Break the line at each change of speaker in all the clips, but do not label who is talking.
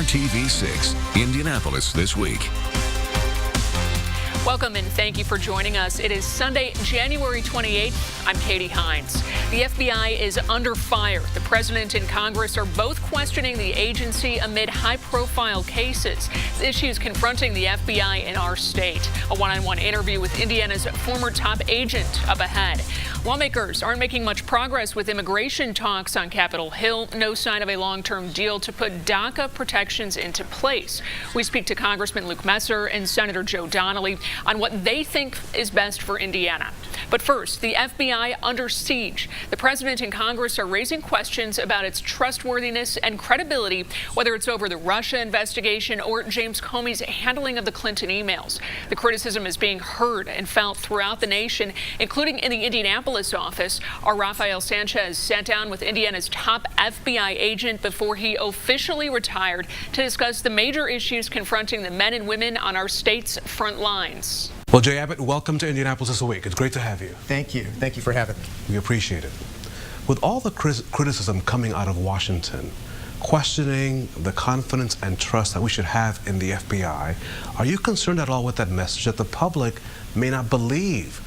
RTV6, Indianapolis This Week.
Welcome and thank you for joining us. It is Sunday, January 28th. I'm Katie Hines. The FBI is under fire. The president and Congress are both questioning the agency amid high-profile cases. Issues confronting the FBI in our state. A one-on-one interview with Indiana's former top agent up ahead. Lawmakers aren't making much progress with immigration talks on Capitol Hill. No sign of a long-term deal to put DACA protections into place. We speak to Congressman Luke Messer and Senator Joe Donnelly on what they think is best for Indiana. But first, the FBI under siege. The president and Congress are raising questions about its trustworthiness and credibility, whether it's over the Russia investigation or James Comey's handling of the Clinton emails. The criticism is being heard and felt throughout the nation, including in the Indianapolis office. Our Rafael Sanchez sat down with Indiana's top FBI agent before he officially retired to discuss the major issues confronting the men and women on our state's front lines.
Well, Jay Abbott, welcome to Indianapolis this week. It's great to have you.
Thank you. Thank you for having me.
We appreciate it. With all the criticism coming out of Washington, questioning the confidence and trust that we should have in the FBI, are you concerned at all with that message that the public may not believe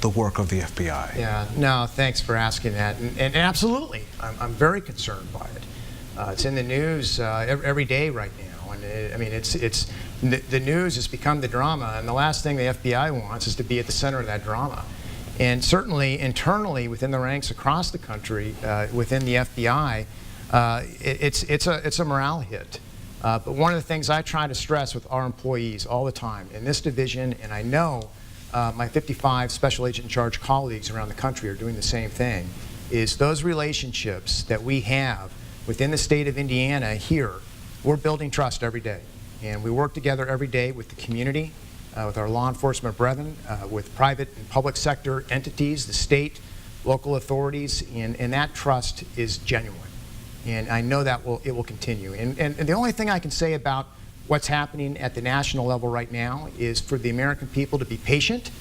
the work of the FBI?
Yeah, no, thanks for asking that. And absolutely, I'm very concerned by it. It's in the news every day right now. And I mean, the news has become the drama, and the last thing the FBI wants is to be at the center of that drama. And certainly internally within the ranks across the country, within the FBI, it's a morale hit. But one of the things I try to stress with our employees all the time in this division, and I know my 55 special agent in charge colleagues around the country are doing the same thing, is those relationships that we have within the state of Indiana here. We're building trust every day, and we work together every day with the community, with our law enforcement brethren, with private and public sector entities, the state, local authorities, and that trust is genuine. And I know that it will continue. And the only thing I can say about what's happening at the national level right now is for the American people to be patient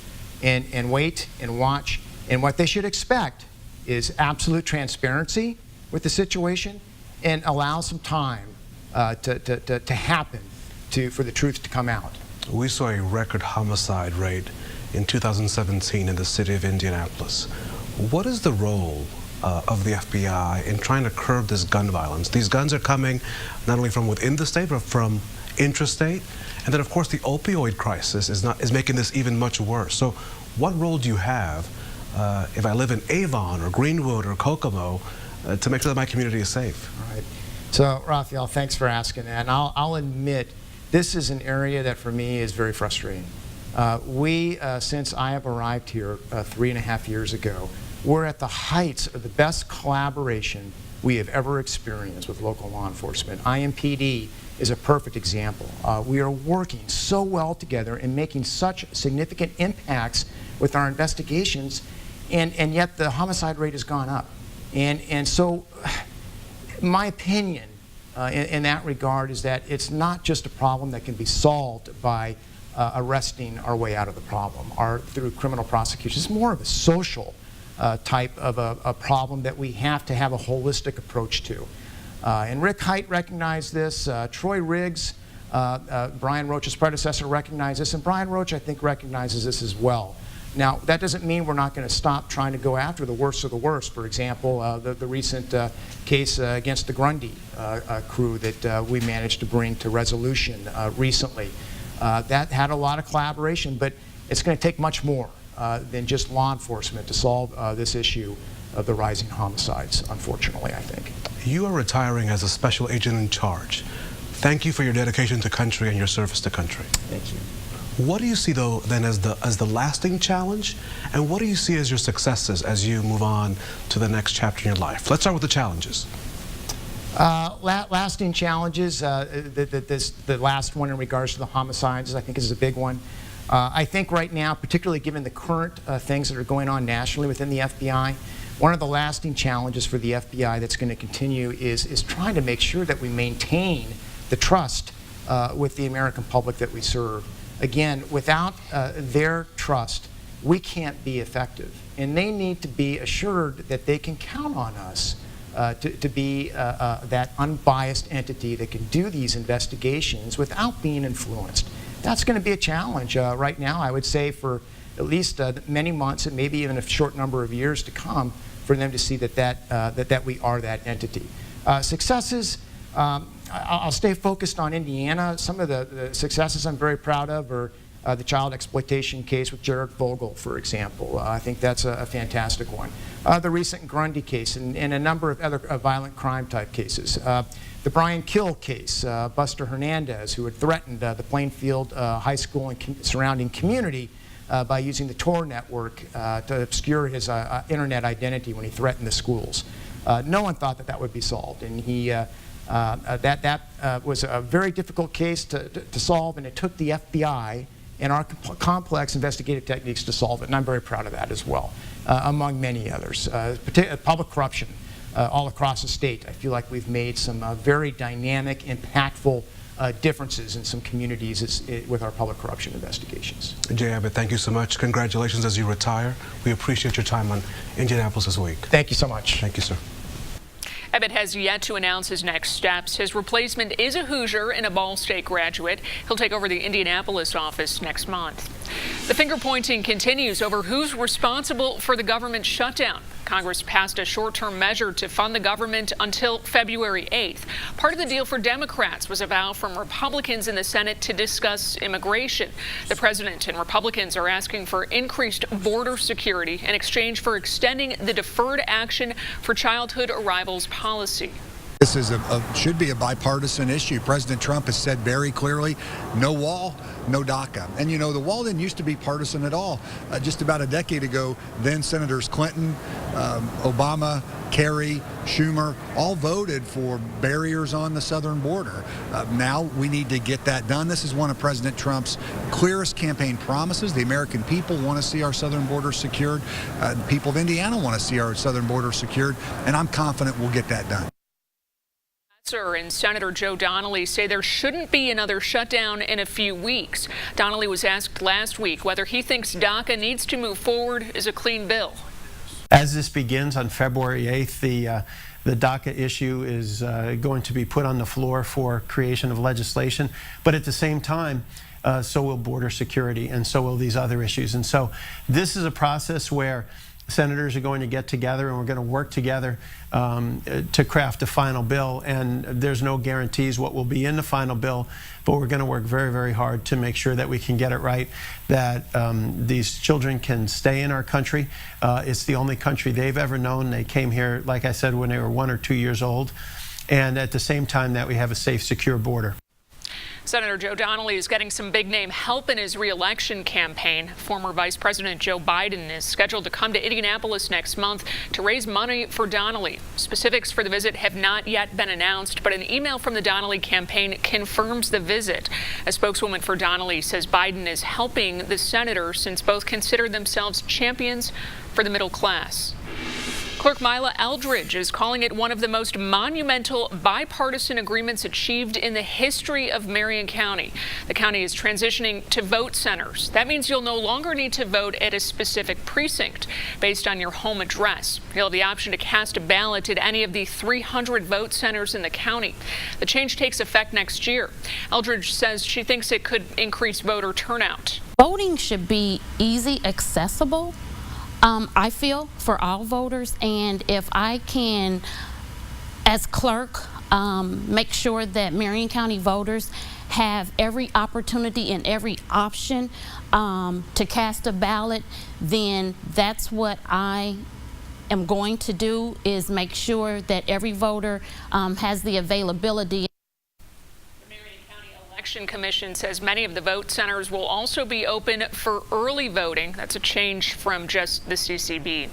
and wait and watch. And what they should expect is absolute transparency with the situation and allow some time to happen for the truth to come out.
We saw a record homicide rate in 2017 in the city of Indianapolis. What is the role of the FBI in trying to curb this gun violence? These guns are coming not only from within the state, but from intrastate. And then, of course, the opioid crisis is making this even much worse. So what role do you have if I live in Avon or Greenwood or Kokomo to make sure that my community is safe?
All right. So, Rafael, thanks for asking that. And I'll admit, this is an area that for me is very frustrating. Since I have arrived here 3.5 years ago, we're at the heights of the best collaboration we have ever experienced with local law enforcement. IMPD is a perfect example. We are working so well together and making such significant impacts with our investigations, and yet the homicide rate has gone up. And so, my opinion in that regard is that it's not just a problem that can be solved by arresting our way out of the problem or through criminal prosecution. It's more of a social type of a problem that we have to have a holistic approach to. And Rick Hite recognized this. Troy Riggs, Brian Roach's predecessor, recognized this. And Brian Roach, I think, recognizes this as well. Now, that doesn't mean we're not going to stop trying to go after the worst of the worst. For example, the recent case against the Grundy crew that we managed to bring to resolution recently. That had a lot of collaboration, but it's going to take much more than just law enforcement to solve this issue of the rising homicides, unfortunately, I think.
You are retiring as a special agent in charge. Thank you for your dedication to country and your service to country.
Thank you.
What do you see, though, then as the lasting challenge, and what do you see as your successes as you move on to the next chapter in your life? Let's start with the challenges.
Lasting challenges, the last one in regards to the homicides, I think is a big one. I think right now, particularly given the current things that are going on nationally within the FBI, one of the lasting challenges for the FBI that's going to continue is trying to make sure that we maintain the trust with the American public that we serve. Again, without their trust, we can't be effective. And they need to be assured that they can count on us to be that unbiased entity that can do these investigations without being influenced. That's going to be a challenge right now, I would say, for at least many months and maybe even a short number of years to come, for them to see that we are that entity. Successes, I'll stay focused on Indiana. Some of the successes I'm very proud of are the child exploitation case with Jared Vogel, for example. I think that's a fantastic one. The recent Grundy case and a number of other violent crime type cases. The Brian Kill case, Buster Hernandez, who had threatened the Plainfield High School and surrounding community by using the Tor network to obscure his internet identity when he threatened the schools. No one thought that would be solved, and that was a very difficult case to solve, and it took the FBI and our complex investigative techniques to solve it, and I'm very proud of that as well, among many others. Public corruption all across the state. I feel like we've made some very dynamic, impactful differences in some communities with our public corruption investigations.
Jay Abbott, thank you so much. Congratulations as you retire. We appreciate your time on Indianapolis this week.
Thank you so much.
Thank you, sir.
Abbott has yet to announce his next steps. His replacement is a Hoosier and a Ball State graduate. He'll take over the Indianapolis office next month. The finger-pointing continues over who's responsible for the government shutdown. Congress passed a short-term measure to fund the government until February 8th. Part of the deal for Democrats was a vow from Republicans in the Senate to discuss immigration. The president and Republicans are asking for increased border security in exchange for extending the Deferred Action for Childhood Arrivals policy.
This is should be a bipartisan issue. President Trump has said very clearly, no wall, no DACA. And you know, the wall didn't used to be partisan at all. Just about a decade ago, then Senators Clinton, Obama, Kerry, Schumer, all voted for barriers on the southern border. Now we need to get that done. This is one of President Trump's clearest campaign promises. The American people want to see our southern border secured. The people of Indiana want to see our southern border secured, and I'm confident we'll get that done.
And Senator Joe Donnelly say there shouldn't be another shutdown in a few weeks. Donnelly was asked last week whether he thinks DACA needs to move forward as a clean bill.
As this begins on February 8th, the DACA issue is going to be put on the floor for creation of legislation. But at the same time, so will border security, and so will these other issues. And so this is a process where senators are going to get together and we're going to work together to craft a final bill, and there's no guarantees what will be in the final bill, but we're going to work very, very hard to make sure that we can get it right, that these children can stay in our country. It's the only country they've ever known. They came here, like I said, when they were 1 or 2 years old, and at the same time that we have a safe, secure border.
Senator Joe Donnelly is getting some big-name help in his re-election campaign. Former Vice President Joe Biden is scheduled to come to Indianapolis next month to raise money for Donnelly. Specifics for the visit have not yet been announced, but an email from the Donnelly campaign confirms the visit. A spokeswoman for Donnelly says Biden is helping the senator since both consider themselves champions for the middle class. Clerk Mila Eldridge is calling it one of the most monumental bipartisan agreements achieved in the history of Marion County. The county is transitioning to vote centers. That means you'll no longer need to vote at a specific precinct based on your home address. You'll have the option to cast a ballot at any of the 300 vote centers in the county. The change takes effect next year. Eldridge says she thinks it could increase voter turnout.
Voting should be easy, accessible. I feel, for all voters, and if I can, as clerk, make sure that Marion County voters have every opportunity and every option to cast a ballot, then that's what I am going to do, is make sure that every voter has the availability.
Election Commission says many of the vote centers will also be open for early voting. That's a change from just the CCB.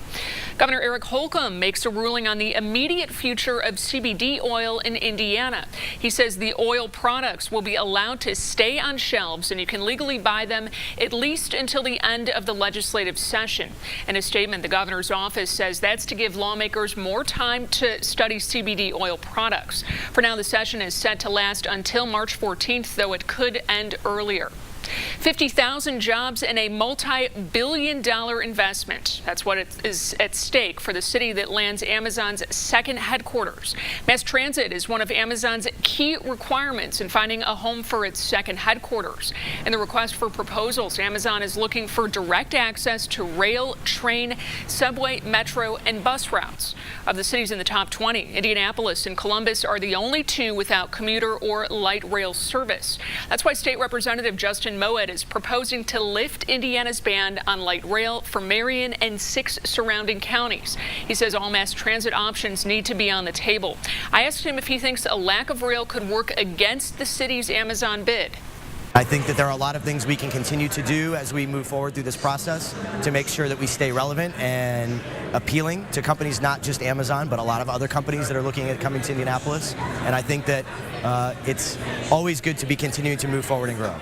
Governor Eric Holcomb makes a ruling on the immediate future of CBD oil in Indiana. He says the oil products will be allowed to stay on shelves and you can legally buy them at least until the end of the legislative session. In a statement, the governor's office says that's to give lawmakers more time to study CBD oil products. For now, the session is set to last until March 14th, though it could end earlier. 50,000 jobs and a multi-billion-dollar investment. That's what is at stake for the city that lands Amazon's second headquarters. Mass transit is one of Amazon's key requirements in finding a home for its second headquarters. In the request for proposals, Amazon is looking for direct access to rail, train, subway, metro, and bus routes. Of the cities in the top 20, Indianapolis and Columbus are the only two without commuter or light rail service. That's why State Representative Justin Moed is proposing to lift Indiana's ban on light rail for Marion and 6 surrounding counties. He says all mass transit options need to be on the table. I asked him if he thinks a lack of rail could work against the city's Amazon bid.
I think that there are a lot of things we can continue to do as we move forward through this process to make sure that we stay relevant and appealing to companies, not just Amazon, but a lot of other companies that are looking at coming to Indianapolis. And I think that it's always good to be continuing to move forward and grow.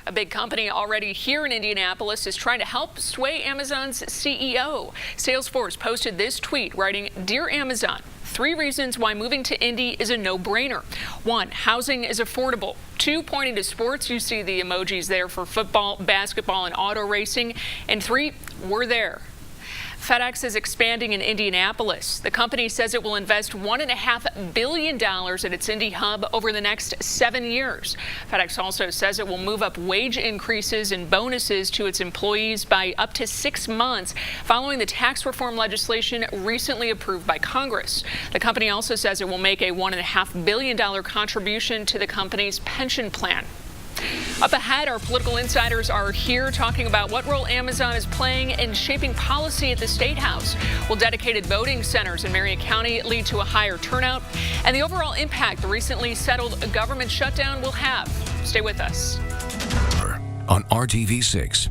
A big company already here in Indianapolis is trying to help sway Amazon's CEO. Salesforce posted this tweet writing, "Dear Amazon, 3 reasons why moving to Indy is a no-brainer. 1, housing is affordable. 2, pointing to sports, you see the emojis there for football, basketball, and auto racing. And 3, we're there." FedEx is expanding in Indianapolis. The company says it will invest $1.5 billion at its Indy hub over the next 7 years. FedEx also says it will move up wage increases and bonuses to its employees by up to 6 months following the tax reform legislation recently approved by Congress. The company also says it will make a $1.5 billion contribution to the company's pension plan. Up ahead, our political insiders are here talking about what role Amazon is playing in shaping policy at the State House. Will dedicated voting centers in Marion County lead to a higher turnout? And the overall impact the recently settled government shutdown will have. Stay with us.
On RTV6.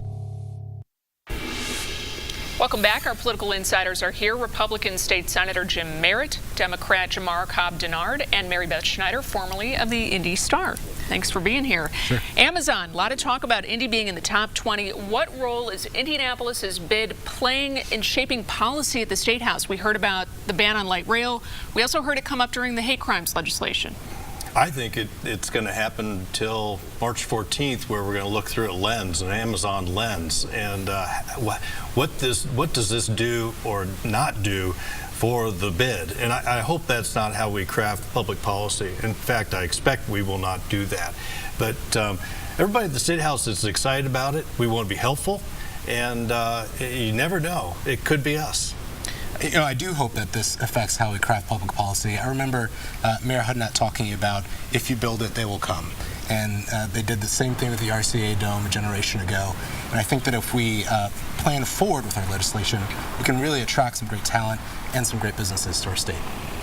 Welcome back. Our political insiders are here. Republican State Senator Jim Merritt, Democrat Jamar Cobb-Denard, and Mary Beth Schneider, formerly of the Indy Star. Thanks for being here.
Sure.
Amazon, a lot of talk about Indy being in the top 20. What role is Indianapolis's bid playing in shaping policy at the State House? We heard about the ban on light rail. We also heard it come up during the hate crimes legislation.
I think it's going to happen until March 14th, where we're going to look through a lens, an Amazon lens, and what does this do or not do for the bid? And I hope that's not how we craft public policy. In fact, I expect we will not do that. But everybody at the State House is excited about it. We want to be helpful, and you never know. It could be us.
You know, I do hope that this affects how we craft public policy. I remember Mayor Hudnett talking about, if you build it, they will come. And they did the same thing with the RCA Dome a generation ago. And I think that if we plan forward with our legislation, we can really attract some great talent and some great businesses to our state.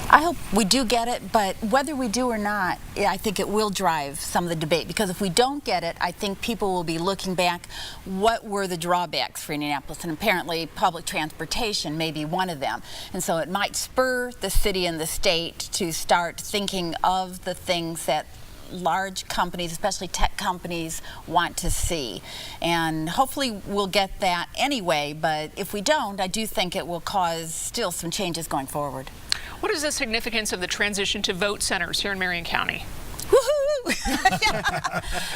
I hope we do get it, but whether we do or not, I think it will drive some of the debate, because if we don't get it, I think people will be looking back, what were the drawbacks for Indianapolis? And apparently public transportation may be one of them. And so it might spur the city and the state to start thinking of the things that large companies, especially tech companies, want to see. And hopefully we'll get that anyway, but if we don't, I do think it will cause still some changes going forward.
What is the significance of the transition to vote centers here in Marion County?
Woohoo!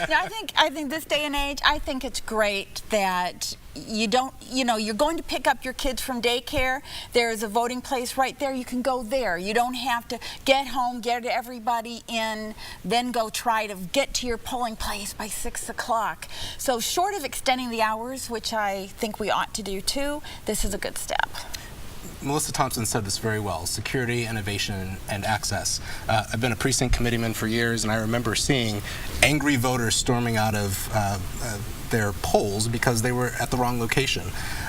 No, I think this day and age, I think it's great that you don't, you're going to pick up your kids from daycare. There's a voting place right there. You can go there. You don't have to get home, get everybody in, then go try to get to your polling place by 6 o'clock. So short of extending the hours, which I think we ought to do too, this is a good step.
Melissa Thompson said this very well: security, innovation, and access. I've been a precinct committeeman for years, and I remember seeing angry voters storming out of their polls because they were at the wrong location.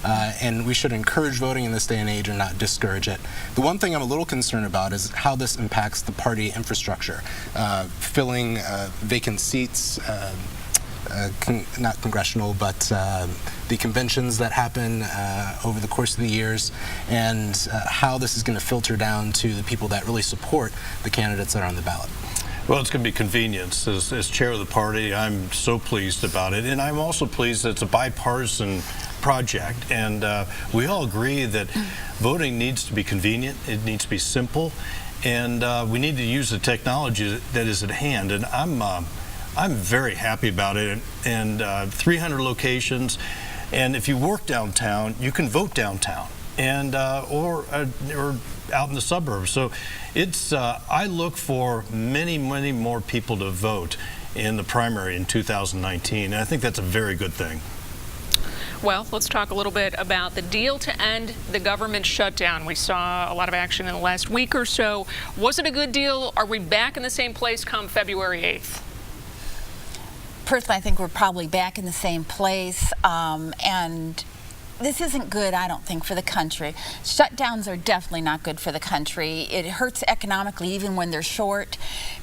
And we should encourage voting in this day and age and not discourage it. The one thing I'm a little concerned about is how this impacts the party infrastructure. Filling vacant seats, not congressional, but the conventions that happen over the course of the years, and how this is going to filter down to the people that really support the candidates that are on the ballot.
Well, it's going to be convenience. As chair of the party, I'm so pleased about it, and I'm also pleased that it's a bipartisan project, and we all agree that voting needs to be convenient, it needs to be simple, and we need to use the technology that is at hand. And I'm very happy about it, and 300 locations, and if you work downtown, you can vote downtown, and or out in the suburbs. So it's I look for many more people to vote in the primary in 2019, and I think that's a very good thing.
Well, let's talk a little bit about the deal to end the government shutdown. We saw a lot of action in the last week or so. Was it a good deal? Are we back in the same place come February 8th?
Personally, I think we're probably back in the same place, and this isn't good, I don't think, for the country. Shutdowns are definitely not good for the country. It hurts economically even when they're short.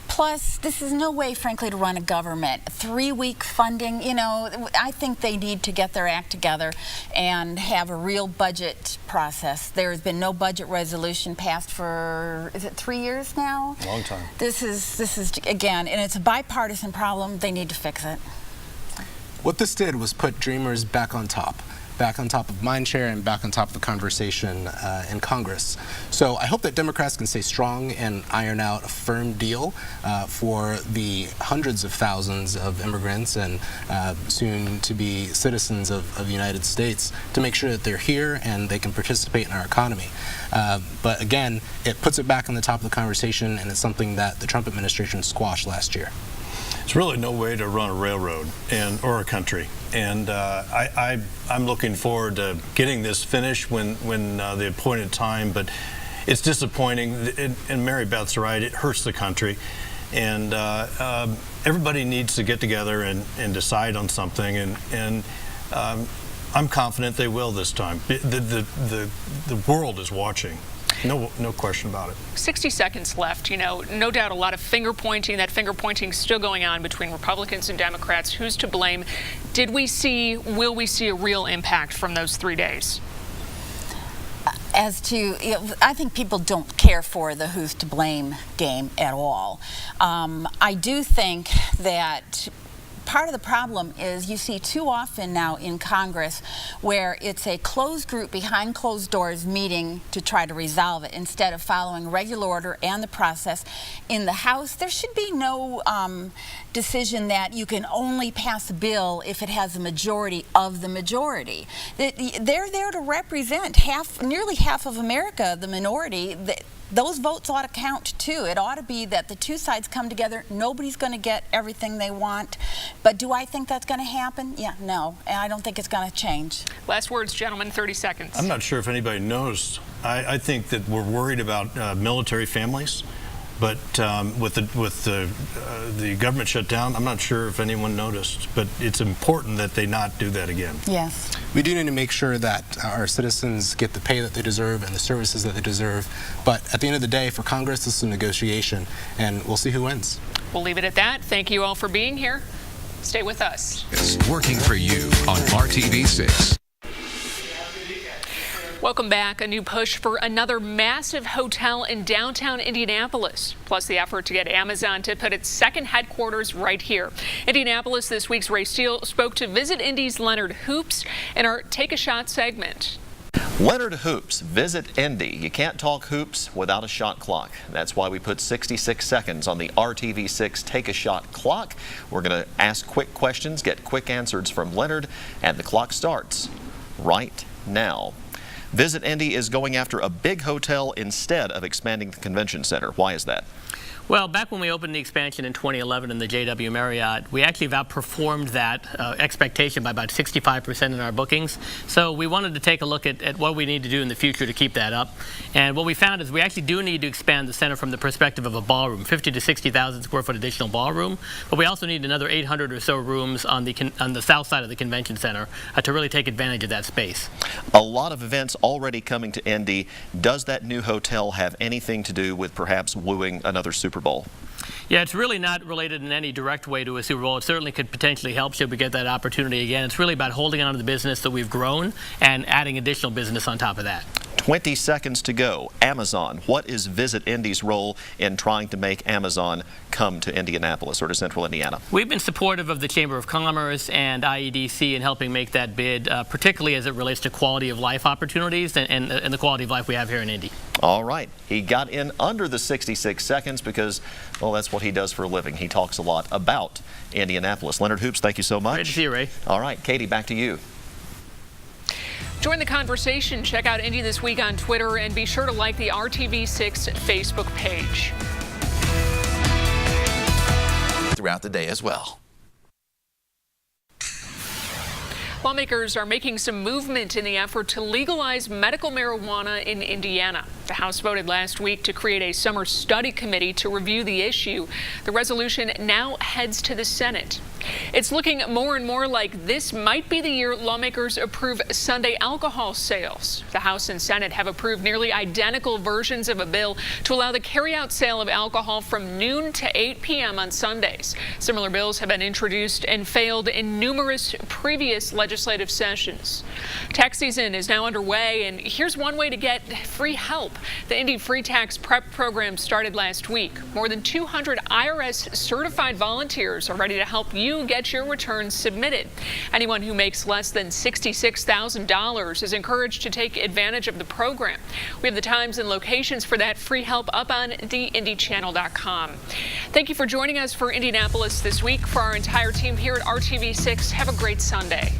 Plus, this is no way, frankly, to run a government. 3-week funding, you know, I think they need to get their act together and have a real budget process. There has been no budget resolution passed for, is it 3 years now?
Long time.
This is again, and it's a bipartisan problem. They need to fix it.
What this did was put Dreamers back on top of mindshare and back on top of the conversation in Congress. So I hope that Democrats can stay strong and iron out a firm deal for the hundreds of thousands of immigrants and soon to be citizens of the United States to make sure that they're here and they can participate in our economy. But again, it puts it back on the top of the conversation, and it's something that the Trump administration squashed last year.
It's really no way to run a railroad or a country, and I'm looking forward to getting this finished when the appointed time. But it's disappointing, and Mary Beth's right. It hurts the country, and everybody needs to get together and decide on something. And I'm confident they will this time. The world is watching. No question about it.
60 seconds left. You know, no doubt a lot of finger pointing. That finger pointing still going on between Republicans and Democrats. Who's to blame? Will we see a real impact from those 3 days?
As to, you know, I think people don't care for the who's to blame game at all. I do think that part of the problem is you see too often now in Congress where it's a closed group behind closed doors meeting to try to resolve it instead of following regular order and the process. In the House, there should be no decision that you can only pass a bill if it has a majority of the majority. They're there to represent nearly half of America, the minority. Those votes ought to count too. It ought to be that the two sides come together. Nobody's going to get everything they want. But do I think that's going to happen? Yeah, no. And I don't think it's going to change.
Last words, gentlemen, 30 seconds.
I'm not sure if anybody knows. I think that we're worried about military families. But with the government shutdown, I'm not sure if anyone noticed. But it's important that they not do that again.
Yes.
We do need to make sure that our citizens get the pay that they deserve and the services that they deserve. But at the end of the day, for Congress, this is a negotiation, and we'll see who wins.
We'll leave it at that. Thank you all for being here. Stay with us.
It's working for you on RTV6.
Welcome back. A new push for another massive hotel in downtown Indianapolis, plus the effort to get Amazon to put its second headquarters right here. Indianapolis This Week's Ray Steele spoke to Visit Indy's Leonard Hoops in our Take a Shot segment.
Leonard Hoops, Visit Indy. You can't talk hoops without a shot clock. That's why we put 66 seconds on the RTV6 Take a Shot clock. We're going to ask quick questions, get quick answers from Leonard, and the clock starts right now. Visit Indy is going after a big hotel instead of expanding the convention center. Why is that?
Well, back when we opened the expansion in 2011 in the JW Marriott, we actually have outperformed that expectation by about 65% in our bookings. So we wanted to take a look at what we need to do in the future to keep that up. And what we found is we actually do need to expand the center from the perspective of a ballroom, 50 to 60,000 square foot additional ballroom. But we also need another 800 or so rooms on the south side of the convention center to really take advantage of that space.
A lot of events already coming to Indy. Does that new hotel have anything to do with perhaps wooing another Super Bowl?
Yeah, it's really not related in any direct way to a Super Bowl. It certainly could potentially help should we get that opportunity again. It's really about holding on to the business that we've grown and adding additional business on top of that.
20 seconds to go. Amazon. What is Visit Indy's role in trying to make Amazon come to Indianapolis or to Central Indiana?
We've been supportive of the Chamber of Commerce and IEDC in helping make that bid, particularly as it relates to quality of life opportunities and the quality of life we have here in Indy.
All right. He got in under the 66 seconds because, well, that's what he does for a living. He talks a lot about Indianapolis. Leonard Hoops, thank you so much.
Great to see you, Ray.
All right, Katie, back to you.
Join the conversation. Check out Indy This Week on Twitter and be sure to like the RTV6 Facebook page.
Throughout the day as well.
Lawmakers are making some movement in the effort to legalize medical marijuana in Indiana. The House voted last week to create a summer study committee to review the issue. The resolution now heads to the Senate. It's looking more and more like this might be the year lawmakers approve Sunday alcohol sales. The House and Senate have approved nearly identical versions of a bill to allow the carryout sale of alcohol from noon to 8 p.m. on Sundays. Similar bills have been introduced and failed in numerous previous legislative sessions. Tax season is now underway, and here's one way to get free help. The Indy Free Tax Prep Program started last week. More than 200 IRS certified volunteers are ready to help you get your returns submitted. Anyone who makes less than $66,000 is encouraged to take advantage of the program. We have the times and locations for that free help up on theindychannel.com. Thank you for joining us for Indianapolis This Week. For our entire team here at RTV6, have a great Sunday.